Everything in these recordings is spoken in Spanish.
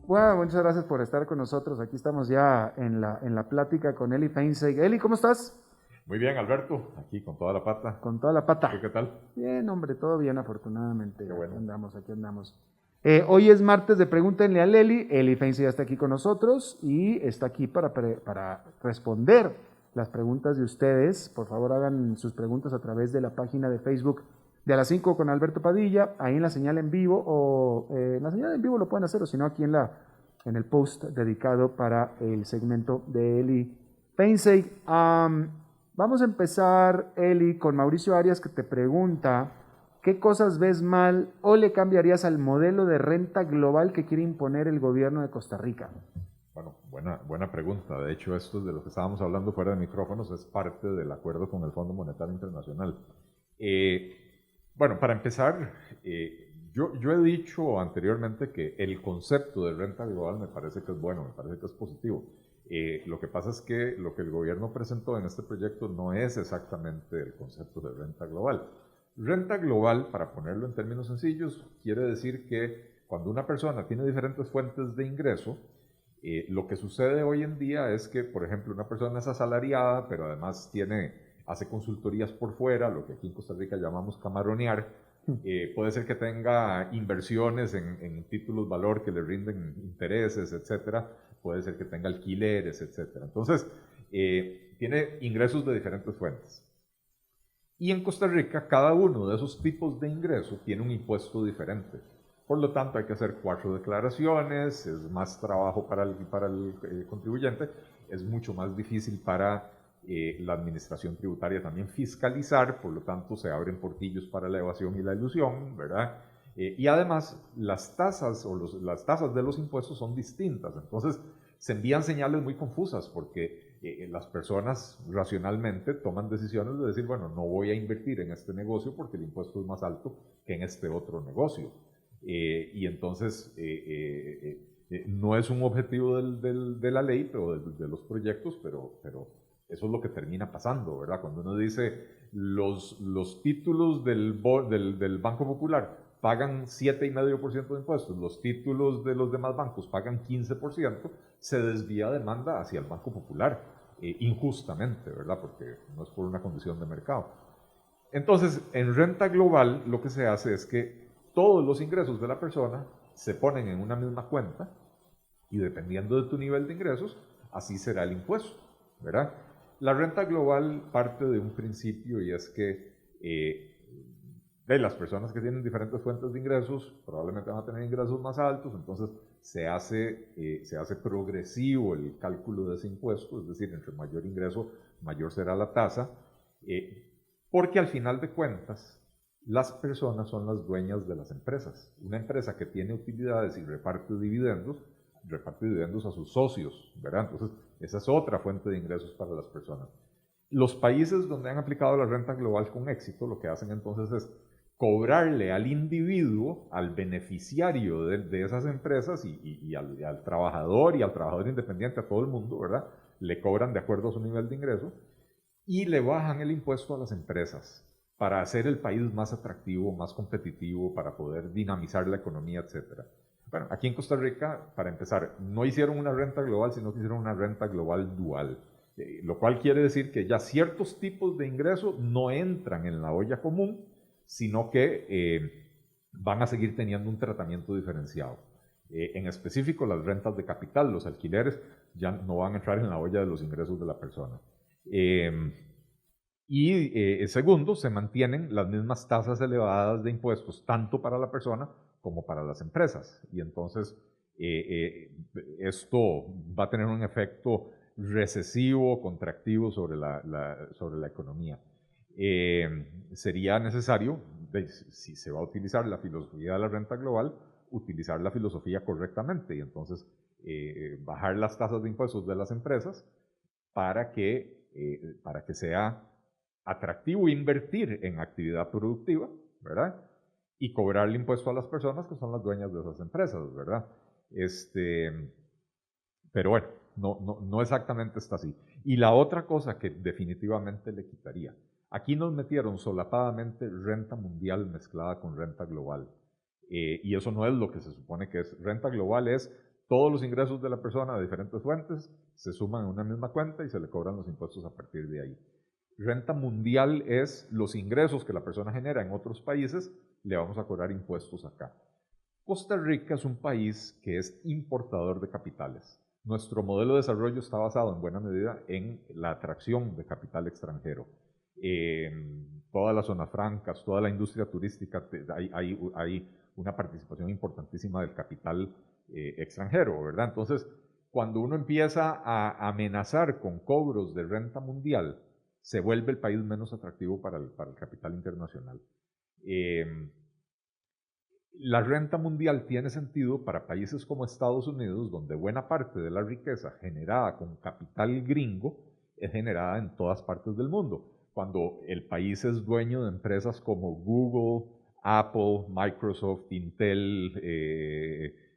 Bueno, muchas gracias por estar con nosotros. Aquí estamos ya en la plática con Eli Feinstein. Eli, ¿cómo estás? Muy bien, Alberto, aquí con toda la pata. Con toda la ¿Tú pata. qué tal? Bien, hombre, todo bien, afortunadamente. Qué Aquí bueno. andamos, aquí andamos. Hoy es martes de Pregúntenle a Eli. Eli Feinstein ya está aquí con nosotros y está aquí para responder las preguntas de ustedes. Por favor, hagan sus preguntas a través de la página de Facebook de a las 5 con Alberto Padilla, ahí en la señal en vivo, o en la señal en vivo lo pueden hacer, o si no, aquí en el post dedicado para el segmento de Eli Feinstein. Vamos a empezar, Eli, con Mauricio Arias, que te pregunta, ¿qué cosas ves mal o le cambiarías al modelo de renta global que quiere imponer el gobierno de Costa Rica? Bueno, buena pregunta. De hecho, esto de lo que estábamos hablando fuera de micrófonos es parte del acuerdo con el Fondo Monetario Internacional. Eh, bueno, para empezar, yo he dicho anteriormente que el concepto de renta global me parece que es bueno, me parece que es positivo. Lo que pasa es que lo que el gobierno presentó en este proyecto no es exactamente el concepto de renta global. Renta global, para ponerlo en términos sencillos, quiere decir que cuando una persona tiene diferentes fuentes de ingreso, lo que sucede hoy en día es que, por ejemplo, una persona es asalariada, pero además hace consultorías por fuera, lo que aquí en Costa Rica llamamos camaronear. Puede ser que tenga inversiones en títulos valor que le rinden intereses, etcétera. Puede ser que tenga alquileres, etcétera. Entonces, tiene ingresos de diferentes fuentes. Y en Costa Rica, cada uno de esos tipos de ingreso tiene un impuesto diferente. Por lo tanto, hay que hacer 4 declaraciones, es más trabajo para el contribuyente, es mucho más difícil para la administración tributaria también fiscalizar, por lo tanto, se abren portillos para la evasión y la ilusión, ¿verdad? Y además, las tasas las tasas de los impuestos son distintas, entonces se envían señales muy confusas porque las personas racionalmente toman decisiones de decir, bueno, no voy a invertir en este negocio porque el impuesto es más alto que en este otro negocio. Y entonces no es un objetivo de la ley, pero de los proyectos, pero eso es lo que termina pasando, ¿verdad? Cuando uno dice los títulos del Banco Popular pagan 7,5% de impuestos, los títulos de los demás bancos pagan 15%, se desvía demanda hacia el Banco Popular, injustamente, ¿verdad? Porque no es por una condición de mercado. Entonces, en renta global lo que se hace es que todos los ingresos de la persona se ponen en una misma cuenta y dependiendo de tu nivel de ingresos, así será el impuesto, ¿verdad? La renta global parte de un principio y es que de las personas que tienen diferentes fuentes de ingresos probablemente van a tener ingresos más altos, entonces se hace progresivo el cálculo de ese impuesto, es decir, entre mayor ingreso, mayor será la tasa, porque al final de cuentas, las personas son las dueñas de las empresas. Una empresa que tiene utilidades y reparte dividendos a sus socios, ¿verdad? Entonces, esa es otra fuente de ingresos para las personas. Los países donde han aplicado la renta global con éxito, lo que hacen entonces es cobrarle al individuo, al beneficiario de esas empresas y al trabajador y al trabajador independiente, a todo el mundo, ¿verdad? Le cobran de acuerdo a su nivel de ingreso y le bajan el impuesto a las empresas para hacer el país más atractivo, más competitivo, para poder dinamizar la economía, etc. Bueno, aquí en Costa Rica, para empezar, no hicieron una renta global, sino que hicieron una renta global dual, lo cual quiere decir que ya ciertos tipos de ingresos no entran en la olla común, sino que van a seguir teniendo un tratamiento diferenciado. En específico, las rentas de capital, los alquileres, ya no van a entrar en la olla de los ingresos de la persona. Segundo, se mantienen las mismas tasas elevadas de impuestos, tanto para la persona como para las empresas. Y entonces esto va a tener un efecto recesivo, contractivo sobre la economía. Sería necesario, si se va a utilizar la filosofía de la renta global, utilizar la filosofía correctamente y entonces bajar las tasas de impuestos de las empresas para que sea atractivo invertir en actividad productiva, ¿verdad? Y cobrar el impuesto a las personas que son las dueñas de esas empresas, ¿verdad? Pero bueno, no exactamente está así. Y la otra cosa que definitivamente le quitaría, aquí nos metieron solapadamente renta mundial mezclada con renta global. Y eso no es lo que se supone que es. Renta global es todos los ingresos de la persona de diferentes fuentes se suman en una misma cuenta y se le cobran los impuestos a partir de ahí. Renta mundial es los ingresos que la persona genera en otros países, le vamos a cobrar impuestos acá. Costa Rica es un país que es importador de capitales. Nuestro modelo de desarrollo está basado en buena medida en la atracción de capital extranjero. Todas las zonas francas, toda la industria turística, hay una participación importantísima del capital extranjero, ¿verdad? Entonces, cuando uno empieza a amenazar con cobros de renta mundial, se vuelve el país menos atractivo para el capital internacional. La renta mundial tiene sentido para países como Estados Unidos, donde buena parte de la riqueza generada con capital gringo es generada en todas partes del mundo. Cuando el país es dueño de empresas como Google, Apple, Microsoft, Intel,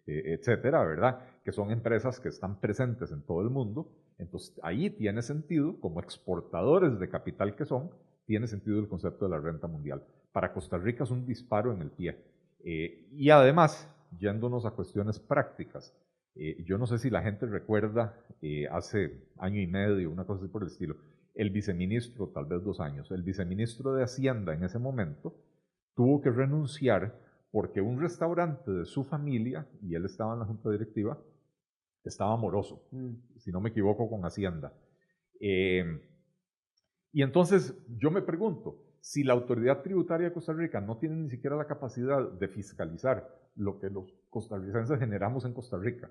etcétera, ¿verdad? Que son empresas que están presentes en todo el mundo. Entonces, ahí tiene sentido, como exportadores de capital que son, tiene sentido el concepto de la renta mundial. Para Costa Rica es un disparo en el pie. Y además, yéndonos a cuestiones prácticas, yo no sé si la gente recuerda, hace año y medio, una cosa así por el estilo, el viceministro, tal vez 2 años, el viceministro de Hacienda en ese momento tuvo que renunciar porque un restaurante de su familia, y él estaba en la junta directiva, estaba moroso, si no me equivoco, con Hacienda. Y entonces yo me pregunto, si la autoridad tributaria de Costa Rica no tiene ni siquiera la capacidad de fiscalizar lo que los costarricenses generamos en Costa Rica,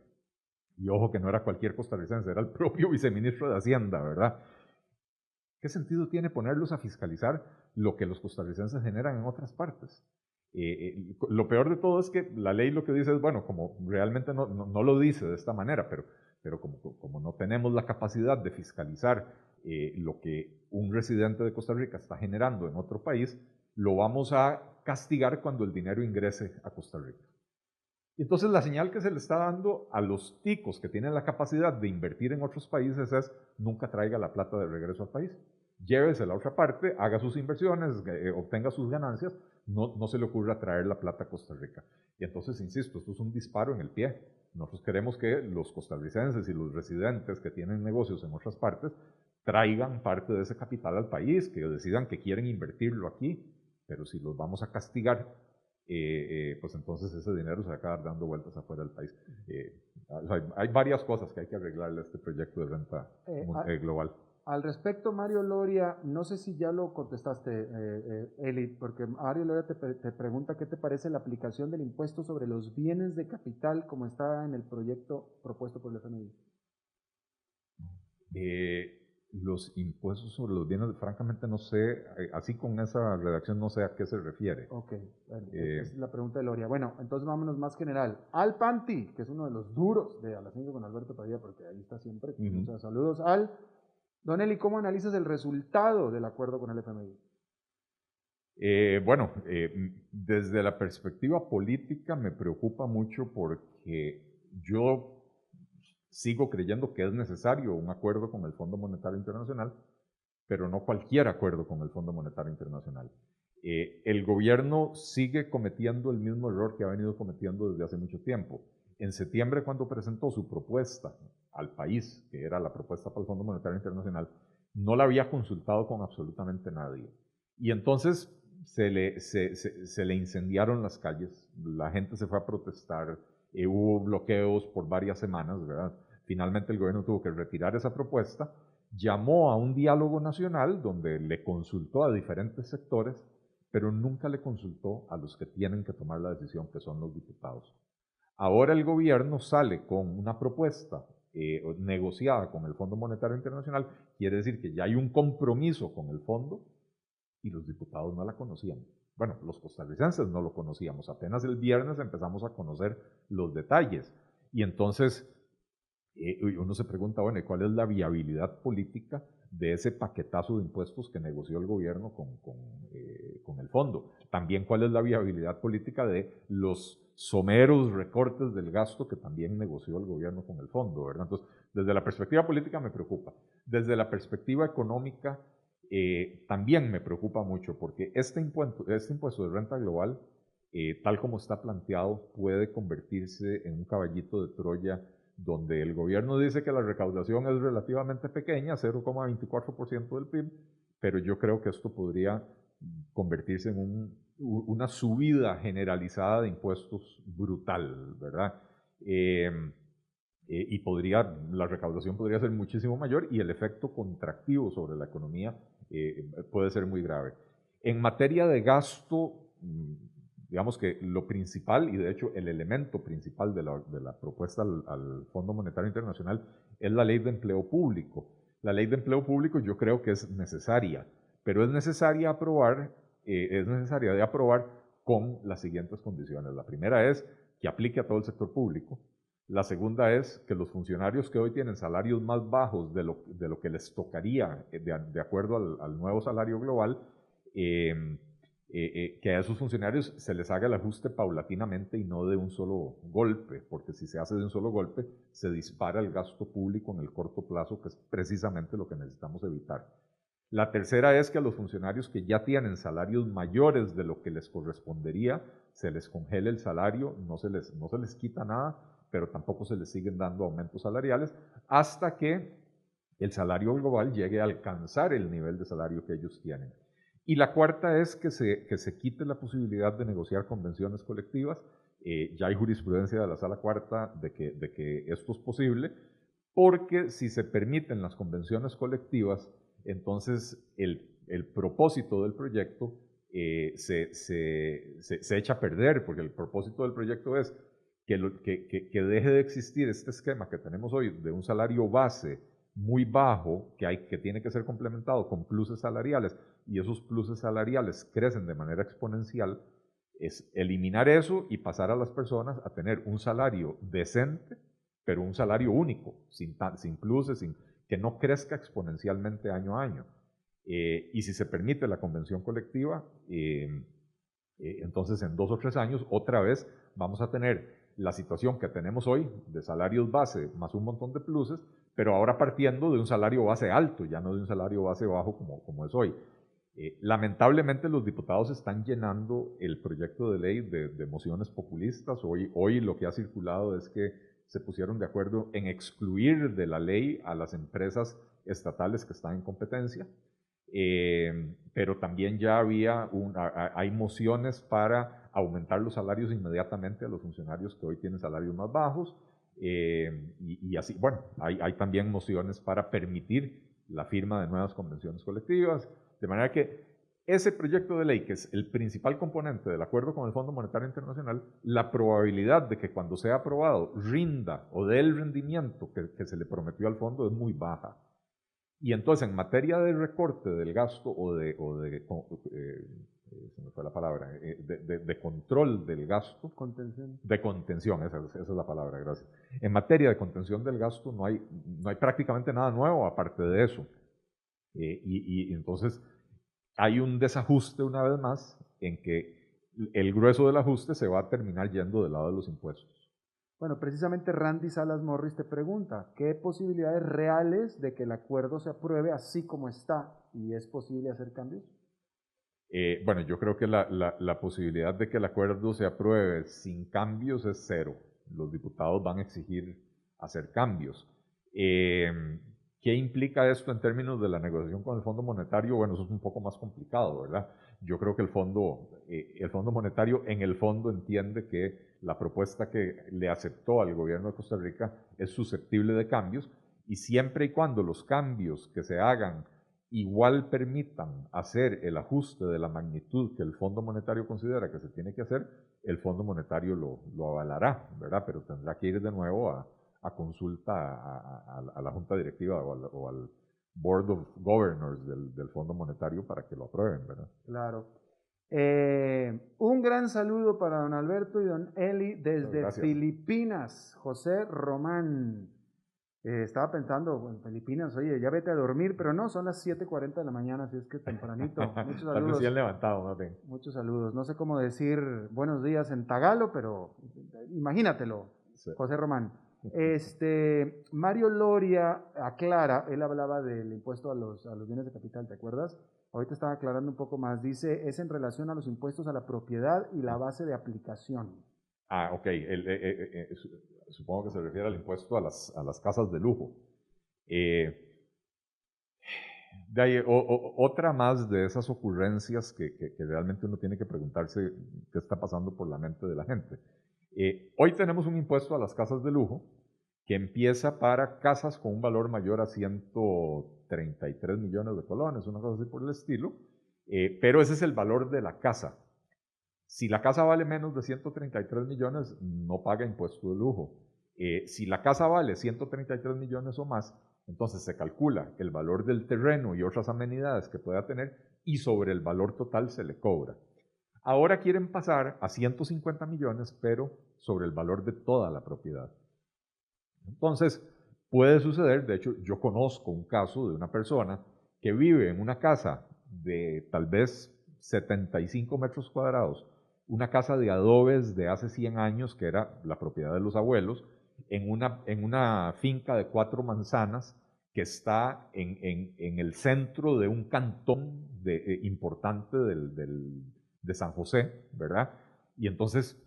y ojo que no era cualquier costarricense, era el propio viceministro de Hacienda, ¿verdad? ¿Qué sentido tiene ponerlos a fiscalizar lo que los costarricenses generan en otras partes? Lo peor de todo es que la ley lo que dice es, bueno, como realmente no lo dice de esta manera, pero como no tenemos la capacidad de fiscalizar lo que un residente de Costa Rica está generando en otro país, lo vamos a castigar cuando el dinero ingrese a Costa Rica. Y entonces la señal que se le está dando a los ticos que tienen la capacidad de invertir en otros países es nunca traiga la plata de regreso al país. Llévese a la otra parte, haga sus inversiones, obtenga sus ganancias, no se le ocurra traer la plata a Costa Rica. Y entonces, insisto, esto es un disparo en el pie. Nosotros queremos que los costarricenses y los residentes que tienen negocios en otras partes traigan parte de ese capital al país, que decidan que quieren invertirlo aquí, pero si los vamos a castigar, pues entonces ese dinero se va a acabar dando vueltas afuera del país. Hay varias cosas que hay que arreglarle a este proyecto de renta global. Al respecto, Mario Loria, no sé si ya lo contestaste, Eli, porque Mario Loria te pregunta qué te parece la aplicación del impuesto sobre los bienes de capital como está en el proyecto propuesto por el FMI. Los impuestos sobre los bienes, francamente no sé, así con esa redacción no sé a qué se refiere. Ok, bueno, esa es la pregunta de Loria. Bueno, entonces vámonos más general. Al Panti, que es uno de los duros de A las 5 con Alberto Padilla, porque ahí está siempre. Muchos saludos. Don Eli, ¿cómo analizas el resultado del acuerdo con el FMI? Bueno, desde la perspectiva política me preocupa mucho porque yo sigo creyendo que es necesario un acuerdo con el Fondo Monetario Internacional, pero no cualquier acuerdo con el Fondo Monetario Internacional. El gobierno sigue cometiendo el mismo error que ha venido cometiendo desde hace mucho tiempo. En septiembre, cuando presentó su propuesta al país, que era la propuesta para el Fondo Monetario Internacional, no la había consultado con absolutamente nadie. Y entonces se le incendiaron las calles, la gente se fue a protestar, hubo bloqueos por varias semanas, ¿verdad? Finalmente el gobierno tuvo que retirar esa propuesta, llamó a un diálogo nacional donde le consultó a diferentes sectores, pero nunca le consultó a los que tienen que tomar la decisión, que son los diputados. Ahora el gobierno sale con una propuesta negociada con el Fondo Monetario Internacional, quiere decir que ya hay un compromiso con el fondo y los diputados no la conocían. Bueno, los costarricenses no lo conocíamos, apenas el viernes empezamos a conocer los detalles. Y entonces uno se pregunta, bueno, ¿cuál es la viabilidad política de ese paquetazo de impuestos que negoció el gobierno con el fondo? También, ¿cuál es la viabilidad política de los someros recortes del gasto que también negoció el gobierno con el fondo, ¿verdad? Entonces, desde la perspectiva política me preocupa. Desde la perspectiva económica también me preocupa mucho, porque este impuesto de renta global tal como está planteado, puede convertirse en un caballito de Troya donde el gobierno dice que la recaudación es relativamente pequeña, 0,24% del PIB, pero yo creo que esto podría convertirse en una subida generalizada de impuestos brutal, ¿verdad? Y la recaudación podría ser muchísimo mayor y el efecto contractivo sobre la economía puede ser muy grave. En materia de gasto, digamos que lo principal, y de hecho el elemento principal de la propuesta al Fondo Monetario Internacional es la ley de empleo público. La ley de empleo público yo creo que es necesaria, pero es necesaria de aprobar con las siguientes condiciones. La primera es que aplique a todo el sector público. La segunda es que los funcionarios que hoy tienen salarios más bajos de lo que les tocaría de acuerdo al nuevo salario global, que a esos funcionarios se les haga el ajuste paulatinamente y no de un solo golpe, porque si se hace de un solo golpe, se dispara el gasto público en el corto plazo, que es precisamente lo que necesitamos evitar. La tercera es que a los funcionarios que ya tienen salarios mayores de lo que les correspondería, se les congele el salario, no se les quita nada, pero tampoco se les siguen dando aumentos salariales hasta que el salario global llegue a alcanzar el nivel de salario que ellos tienen. Y la cuarta es que se quite la posibilidad de negociar convenciones colectivas. Ya hay jurisprudencia de la Sala Cuarta de que esto es posible, porque si se permiten las convenciones colectivas, entonces el propósito del proyecto se echa a perder, porque el propósito del proyecto es que deje de existir este esquema que tenemos hoy de un salario base muy bajo que tiene que ser complementado con pluses salariales, y esos pluses salariales crecen de manera exponencial. Es eliminar eso y pasar a las personas a tener un salario decente, pero un salario único, sin pluses, que no crezca exponencialmente año a año. Y si se permite la convención colectiva, entonces en 2 o 3 años otra vez vamos a tener la situación que tenemos hoy de salarios base más un montón de pluses, pero ahora partiendo de un salario base alto, ya no de un salario base bajo como es hoy. Lamentablemente los diputados están llenando el proyecto de ley de mociones populistas. Hoy lo que ha circulado es que se pusieron de acuerdo en excluir de la ley a las empresas estatales que están en competencia, pero también ya hay mociones para aumentar los salarios inmediatamente a los funcionarios que hoy tienen salarios más bajos, y así, bueno, hay también mociones para permitir la firma de nuevas convenciones colectivas, de manera que ese proyecto de ley, que es el principal componente del acuerdo con el Fondo Monetario Internacional, la probabilidad de que cuando sea aprobado rinda o dé el rendimiento que se le prometió al fondo es muy baja. Y entonces, en materia de recorte del gasto se me fue la palabra, de control del gasto. Contención. De contención, esa es la palabra, gracias. En materia de contención del gasto no hay prácticamente nada nuevo aparte de eso. Y entonces hay un desajuste una vez más en que el grueso del ajuste se va a terminar yendo del lado de los impuestos. Bueno, precisamente Randy Salas Morris te pregunta, ¿qué posibilidades reales de que el acuerdo se apruebe así como está? ¿Y es posible hacer cambios? Bueno, yo creo que la posibilidad de que el acuerdo se apruebe sin cambios es cero. Los diputados van a exigir hacer cambios. ¿Qué implica esto en términos de la negociación con el Fondo Monetario? Bueno, eso es un poco más complicado, ¿verdad? Yo creo que el Fondo Monetario en el fondo entiende que la propuesta que le aceptó al gobierno de Costa Rica es susceptible de cambios, y siempre y cuando los cambios que se hagan igual permitan hacer el ajuste de la magnitud que el Fondo Monetario considera que se tiene que hacer, el Fondo Monetario lo avalará, ¿verdad? Pero tendrá que ir de nuevo a consulta a la Junta Directiva o al Board of Governors del Fondo Monetario para que lo aprueben, ¿verdad? Claro. Un gran saludo para don Alberto y don Eli desde Filipinas, José Román. Estaba pensando, en Filipinas, oye, ya vete a dormir, pero no, son las 7:40 de la mañana, así es que tempranito. Muchos saludos. Están recién levantado, más bien. Muchos saludos. No sé cómo decir buenos días en tagalo, pero imagínatelo, sí. José Román. Mario Loria aclara, él hablaba del impuesto a los bienes de capital, ¿te acuerdas? ahorita estaba aclarando un poco más. Dice, es en relación a los impuestos a la propiedad y la base de aplicación. Ah, ok. Supongo que se refiere al impuesto a las casas de lujo. De ahí, otra más de esas ocurrencias que realmente uno tiene que preguntarse qué está pasando por la mente de la gente. Hoy tenemos un impuesto a las casas de lujo que empieza para casas con un valor mayor a 133 millones de colones, una cosa así por el estilo, pero ese es el valor de la casa. Si la casa vale menos de 133 millones, no paga impuesto de lujo. Si la casa vale 133 millones o más, entonces se calcula el valor del terreno y otras amenidades que pueda tener y sobre el valor total se le cobra. Ahora quieren pasar a 150 millones, pero sobre el valor de toda la propiedad. Entonces, puede suceder, de hecho, yo conozco un caso de una persona que vive en una casa de tal vez 75 metros cuadrados, una casa de adobes de hace 100 años, que era la propiedad de los abuelos, en una finca de 4 manzanas que está en el centro de un cantón importante de San José, ¿verdad? Y entonces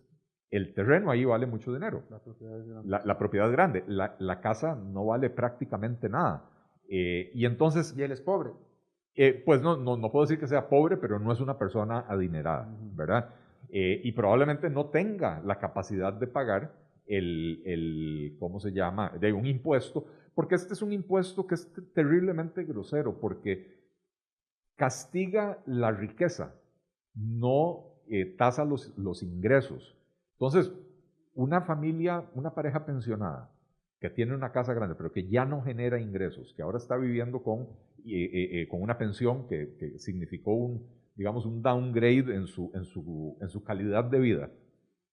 el terreno ahí vale mucho dinero. La propiedad es grande. La propiedad es grande. La casa no vale prácticamente nada. Y entonces... Y él es pobre. Pues no puedo decir que sea pobre, pero no es una persona adinerada, ¿verdad? Y probablemente no tenga la capacidad de pagar ¿cómo se llama? De un impuesto, porque este es un impuesto que es terriblemente grosero, porque castiga la riqueza, no tasa los ingresos. Entonces, una familia, una pareja pensionada que tiene una casa grande, pero que ya no genera ingresos, que ahora está viviendo con una pensión que significó digamos, un downgrade en su calidad de vida,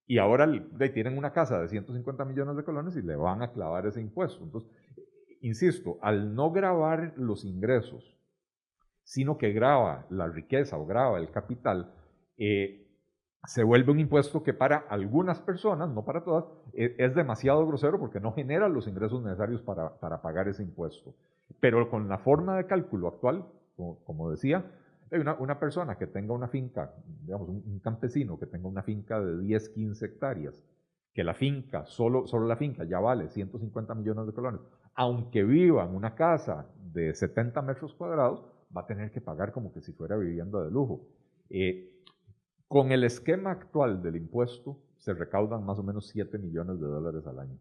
y ahora tienen una casa de 150 millones de colones y le van a clavar ese impuesto. Entonces, insisto, al no gravar los ingresos, sino que grava la riqueza o grava el capital, se vuelve un impuesto que para algunas personas, no para todas, es demasiado grosero porque no genera los ingresos necesarios para pagar ese impuesto. Pero con la forma de cálculo actual, como decía, una persona que tenga una finca, digamos, un campesino que tenga una finca de 10, 15 hectáreas, que la finca, solo la finca ya vale 150 millones de colones, aunque viva en una casa de 70 metros cuadrados, va a tener que pagar como que si fuera vivienda de lujo. Con el esquema actual del impuesto, se recaudan más o menos 7 millones de dólares al año.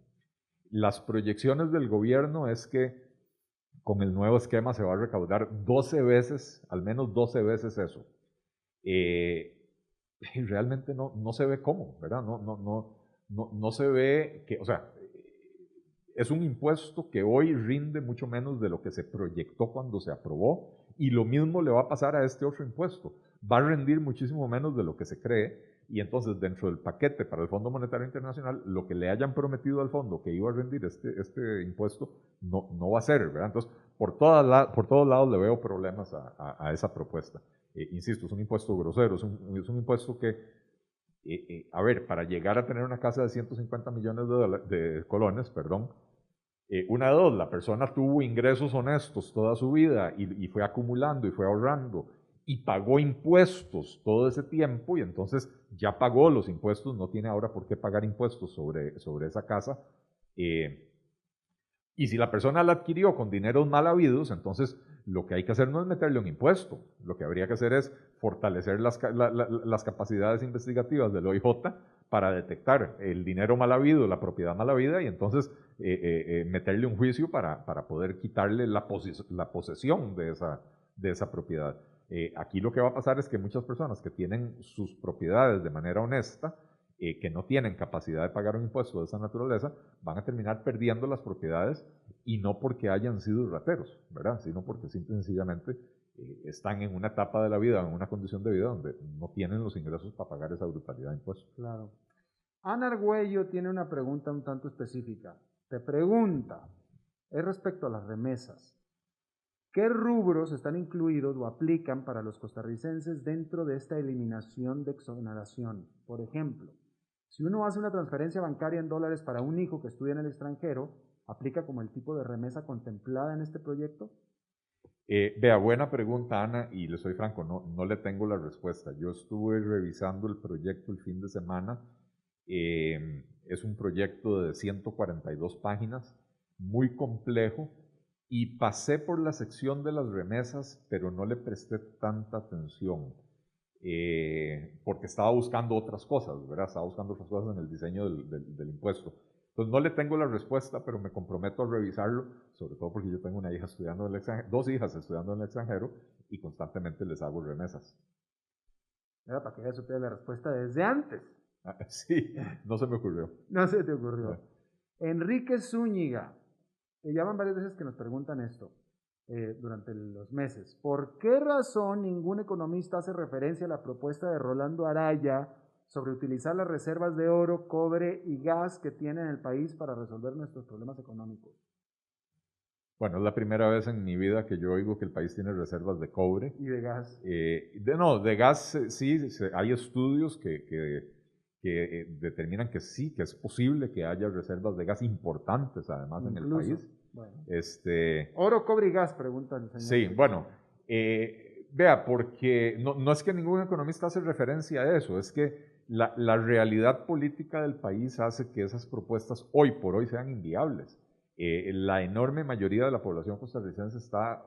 Las proyecciones del gobierno es que con el nuevo esquema se va a recaudar 12 veces, al menos 12 veces eso. Y realmente no se ve cómo, ¿verdad? No se ve que, o sea, es un impuesto que hoy rinde mucho menos de lo que se proyectó cuando se aprobó, y lo mismo le va a pasar a este otro impuesto. Va a rendir muchísimo menos de lo que se cree, y entonces dentro del paquete para el Fondo Monetario Internacional, lo que le hayan prometido al fondo que iba a rendir este impuesto no va a ser, ¿verdad? Entonces, por todos lados le veo problemas a esa propuesta. Insisto, es un impuesto grosero, es un impuesto que, a ver, para llegar a tener una casa de 150 millones de colones, perdón, una de dos, la persona tuvo ingresos honestos toda su vida y fue acumulando y fue ahorrando y pagó impuestos todo ese tiempo, y entonces ya pagó los impuestos, no tiene ahora por qué pagar impuestos sobre esa casa. Y si la persona la adquirió con dineros mal habidos, entonces lo que hay que hacer no es meterle un impuesto, lo que habría que hacer es fortalecer las capacidades investigativas del OIJ para detectar el dinero mal habido, la propiedad mal habida, y entonces meterle un juicio para poder quitarle la posesión de esa propiedad. Aquí lo que va a pasar es que muchas personas que tienen sus propiedades de manera honesta, que no tienen capacidad de pagar un impuesto de esa naturaleza, van a terminar perdiendo las propiedades, y no porque hayan sido rateros, ¿verdad? Sino porque simple y sencillamente están en una etapa de la vida, en una condición de vida donde no tienen los ingresos para pagar esa brutalidad de impuestos. Claro. Ana Argüello tiene una pregunta un tanto específica. Te pregunta, es respecto a las remesas. ¿Qué rubros están incluidos o aplican para los costarricenses dentro de esta eliminación de exoneración? Por ejemplo, si uno hace una transferencia bancaria en dólares para un hijo que estudia en el extranjero, ¿aplica como el tipo de remesa contemplada en este proyecto? Vea, buena pregunta, Ana, y le soy franco, no le tengo la respuesta. Yo estuve revisando el proyecto el fin de semana. Es un proyecto de 142 páginas, muy complejo, y pasé por la sección de las remesas, pero no le presté tanta atención, porque estaba buscando otras cosas, ¿verdad? Estaba buscando otras cosas en el diseño del impuesto. Entonces no le tengo la respuesta, pero me comprometo a revisarlo, sobre todo porque yo tengo una hija estudiando en el extranjero, dos hijas estudiando en el extranjero, y constantemente les hago remesas. Era para que ya supiera la respuesta desde antes. Sí, no se me ocurrió. No se te ocurrió. Enrique Zúñiga, ya van varias veces que nos preguntan esto durante los meses. ¿Por qué razón ningún economista hace referencia a la propuesta de Rolando Araya sobre utilizar las reservas de oro, cobre y gas que tiene el país para resolver nuestros problemas económicos? Bueno, es la primera vez en mi vida que yo oigo que el país tiene reservas de cobre. Y de gas. De gas sí, hay estudios que determinan que sí, que es posible que haya reservas de gas importantes además en el país. Bueno. Oro, cobre y gas, pregunta el señor. Sí, bueno, vea, porque no es que ningún economista hace referencia a eso, es que la realidad política del país hace que esas propuestas hoy por hoy sean inviables. La enorme mayoría de la población costarricense está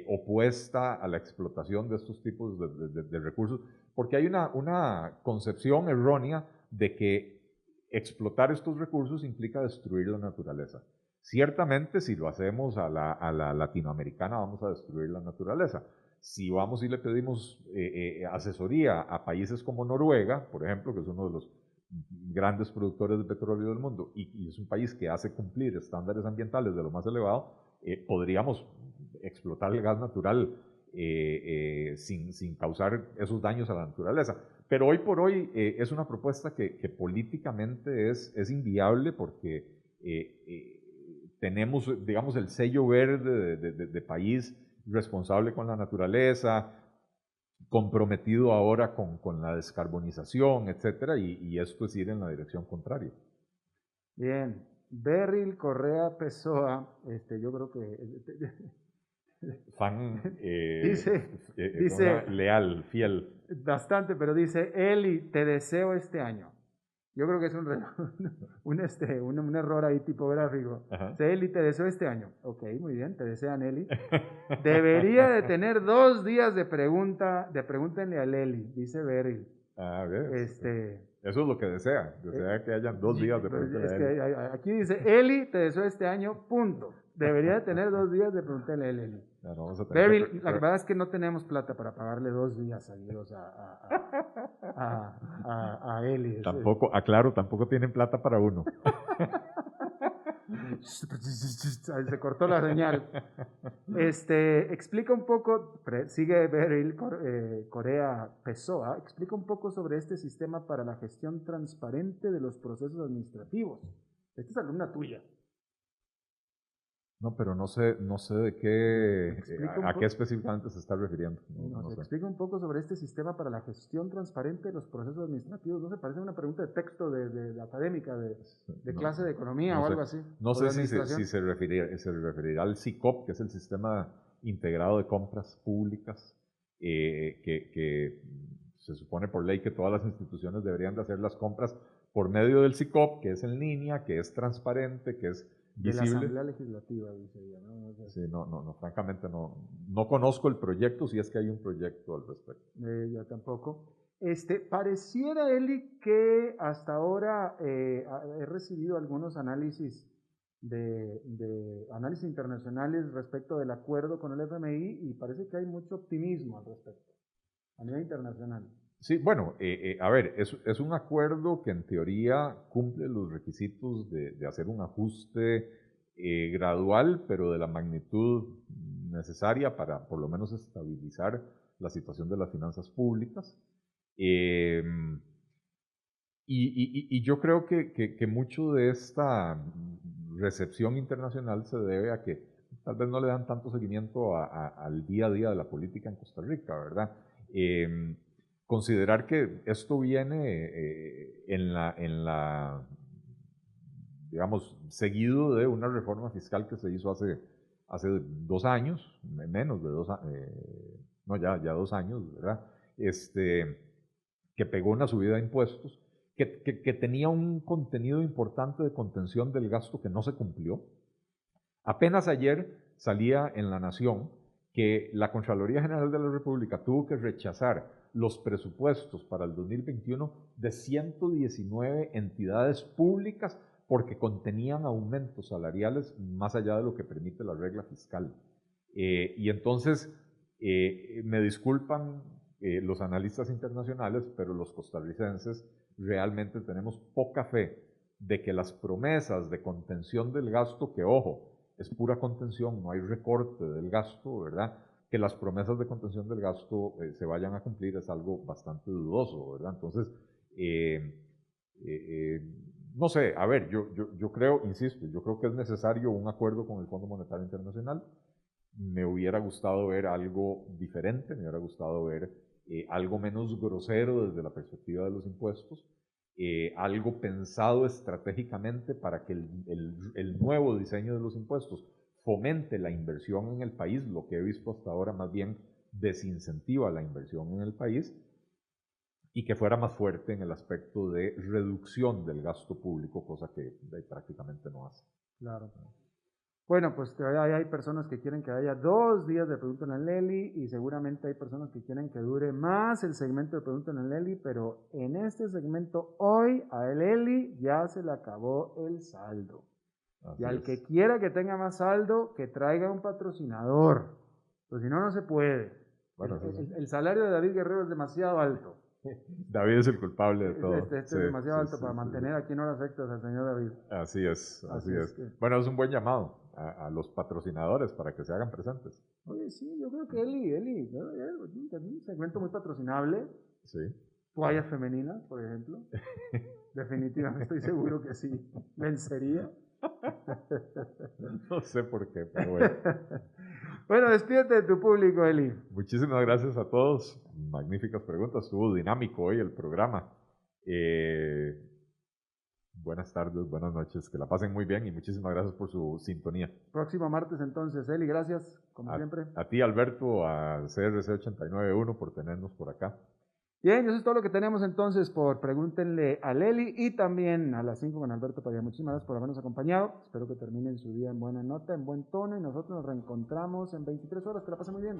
opuesta a la explotación de estos tipos de recursos, porque hay una concepción errónea de que explotar estos recursos implica destruir la naturaleza. Ciertamente, si lo hacemos a la latinoamericana, vamos a destruir la naturaleza. Si vamos y le pedimos asesoría a países como Noruega, por ejemplo, que es uno de los grandes productores de petróleo del mundo y es un país que hace cumplir estándares ambientales de lo más elevado, podríamos explotar el gas natural sin causar esos daños a la naturaleza. Pero hoy por hoy es una propuesta que políticamente es inviable porque tenemos, digamos, el sello verde de país responsable con la naturaleza, comprometido ahora con la descarbonización, etcétera, y esto es ir en la dirección contraria. Bien, Beryl Correa Pessoa, yo creo que fan dice leal, fiel. Bastante, pero dice, Eli, te deseo este año. Yo creo que es un error ahí tipográfico. Eli, te deseo este año. Ok, muy bien, te desean Eli. Debería de tener 2 días de pregúntenle a Eli, dice Beryl. Eso es lo que desea que hayan 2 días de pregúntenle a Eli. Aquí dice, Eli, te deseo este año, punto. Debería de tener 2 días de pregúntenle a Eli. Beryl, la verdad es que no tenemos plata para pagarle 2 días seguidos a Eli. Tampoco tienen plata para uno. Se cortó la señal. Explica un poco, sigue Beryl Correa Pessoa, explica un poco sobre este sistema para la gestión transparente de los procesos administrativos. Esta es alumna tuya. No, pero no sé de qué, a qué específicamente se está refiriendo. No sé. Explica un poco sobre este sistema para la gestión transparente de los procesos administrativos. ¿No se parece una pregunta de texto de académica, de clase de economía o algo así? No sé si se referirá al SICOP, que es el Sistema Integrado de Compras Públicas, que se supone por ley que todas las instituciones deberían de hacer las compras por medio del SICOP, que es en línea, que es transparente, que es visible. De la Asamblea Legislativa, dice ella, ¿no? Sí, francamente no conozco el proyecto, si es que hay un proyecto al respecto. Yo tampoco. Pareciera, Eli, que hasta ahora he recibido algunos análisis de análisis internacionales respecto del acuerdo con el FMI y parece que hay mucho optimismo al respecto, a nivel internacional. Sí, bueno, a ver, es un acuerdo que en teoría cumple los requisitos de hacer un ajuste gradual, pero de la magnitud necesaria para por lo menos estabilizar la situación de las finanzas públicas. Y yo creo que mucho de esta recepción internacional se debe a que tal vez no le dan tanto seguimiento al día a día de la política en Costa Rica, ¿verdad? Considerar que esto viene digamos, seguido de una reforma fiscal que se hizo hace hace 2 años, menos de 2 años, no, ya 2 años, ¿verdad? Que pegó una subida de impuestos, que tenía un contenido importante de contención del gasto que no se cumplió. Apenas ayer salía en La Nación que la Contraloría General de la República tuvo que rechazar los presupuestos para el 2021 de 119 entidades públicas porque contenían aumentos salariales más allá de lo que permite la regla fiscal. Y entonces, me disculpan los analistas internacionales, pero los costarricenses realmente tenemos poca fe de que las promesas de contención del gasto, que ojo, es pura contención, no hay recorte del gasto, ¿verdad? Que las promesas de contención del gasto se vayan a cumplir es algo bastante dudoso, ¿verdad? Entonces, no sé, a ver, yo creo, insisto, yo creo que es necesario un acuerdo con el Fondo Monetario Internacional. Me hubiera gustado ver algo diferente, me hubiera gustado ver algo menos grosero desde la perspectiva de los impuestos, algo pensado estratégicamente para que el nuevo diseño de los impuestos fomente la inversión en el país, lo que he visto hasta ahora más bien desincentiva la inversión en el país, y que fuera más fuerte en el aspecto de reducción del gasto público, cosa que prácticamente no hace. Claro. Bueno, pues hay personas que quieren que haya 2 días de Pregunta en el Leli y seguramente hay personas que quieren que dure más el segmento de Pregunta en el Leli, pero en este segmento hoy a el Leli ya se le acabó el saldo. Así y al es. que quiera que tenga más saldo, que traiga un patrocinador, pues si no, no se puede. Bueno, el salario de David Guerrero es demasiado alto. David es el culpable de todo. Es demasiado alto para mantener aquí en horas extras al señor David. Así es. Que... Bueno, es un buen llamado a los patrocinadores para que se hagan presentes. Oye, sí, yo creo que Eli, un segmento muy patrocinable. Sí. Toallas femeninas, por ejemplo. Definitivamente estoy seguro que sí. Vencería. No sé por qué, pero bueno. Bueno, despídete de tu público, Eli. Muchísimas gracias a todos. Magníficas preguntas. Estuvo dinámico hoy el programa. Buenas tardes, buenas noches. Que la pasen muy bien y muchísimas gracias por su sintonía. Próximo martes entonces, Eli. Gracias, como siempre. A ti, Alberto, a CRC 891 por tenernos por acá. Bien, eso es todo lo que tenemos entonces por Pregúntenle a Leli y también a las 5 con Alberto Padilla. Muchísimas gracias por habernos acompañado. Espero que terminen su día en buena nota, en buen tono y nosotros nos reencontramos en 23 horas. Que la pasen muy bien.